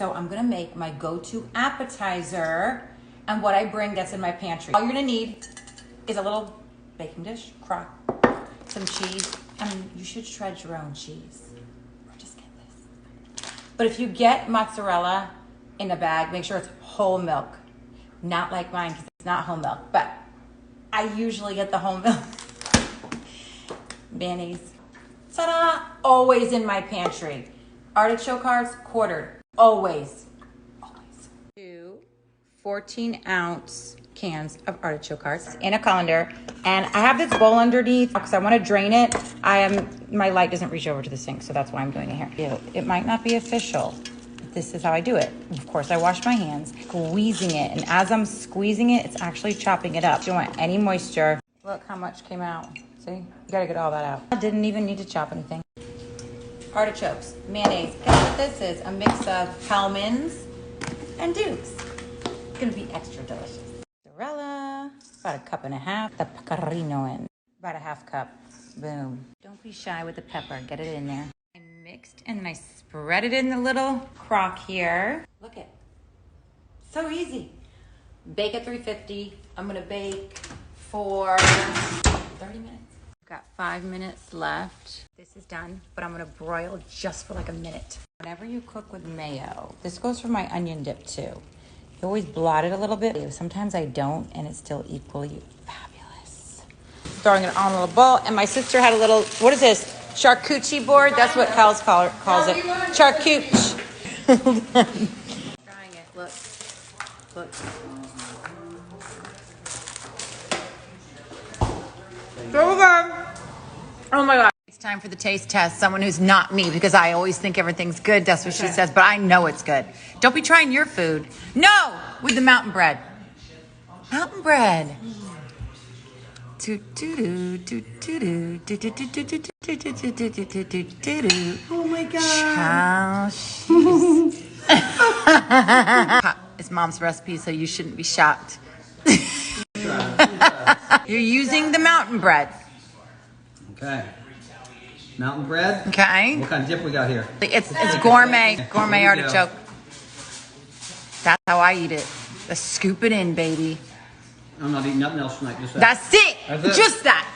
So I'm gonna make my go-to appetizer and what I bring that's in my pantry. All you're gonna need is a little baking dish, crock, some cheese. I mean, you should shred your own cheese or just get this. But if you get mozzarella in a bag, make sure it's whole milk. Not like mine because it's not whole milk, but I usually get the whole milk. Mayonnaise. Ta-da! Always in my pantry. Artichoke hearts, quartered. Always. Always. 2 14-ounce cans of artichoke hearts in a colander. And I have this bowl underneath because I want to drain it. My light doesn't reach over to the sink, so that's why I'm doing it here. It might not be official. This is how I do it. Of course, I wash my hands, squeezing it. And as I'm squeezing it, it's actually chopping it up. Don't want any moisture. Look how much came out. See? You gotta get all that out. I didn't even need to chop anything. Artichokes, mayonnaise. Guess what this is? A mix of Hellmann's and Duke's. It's gonna be extra delicious. Mozzarella, about 1.5 cups. The pecorino in, about 1/2 cup. Boom. Don't be shy with the pepper. Get it in there. I mixed and then I spread it in the little crock here. Look it. So easy. Bake at 350. I'm gonna bake for 30 minutes. Got 5 minutes left. This is done, but I'm gonna broil just for like a minute. Whenever you cook with mayo, this goes for my onion dip too. You always blot it a little bit. Sometimes I don't, and it's still equally fabulous. Throwing it on a little bowl, and my sister had a little, what is this? Charcuterie board? That's what Cal's calls it. Charcuterie. Trying it, look. Look. So good. Oh my God. It's time for the taste test. Someone who's not me, because I always think everything's good. That's what she says, but I know it's good. Don't be trying your food. No, with the mountain bread. Mountain bread. Oh my God. It's Mom's recipe, so you shouldn't be shocked. You're using the mountain bread. Okay. Mountain bread. Okay. What kind of dip we got here? It's gourmet artichoke. That's how I eat it. Just scoop it in, baby. I'm not eating nothing else tonight. Just that. That's it. That's it. Just that.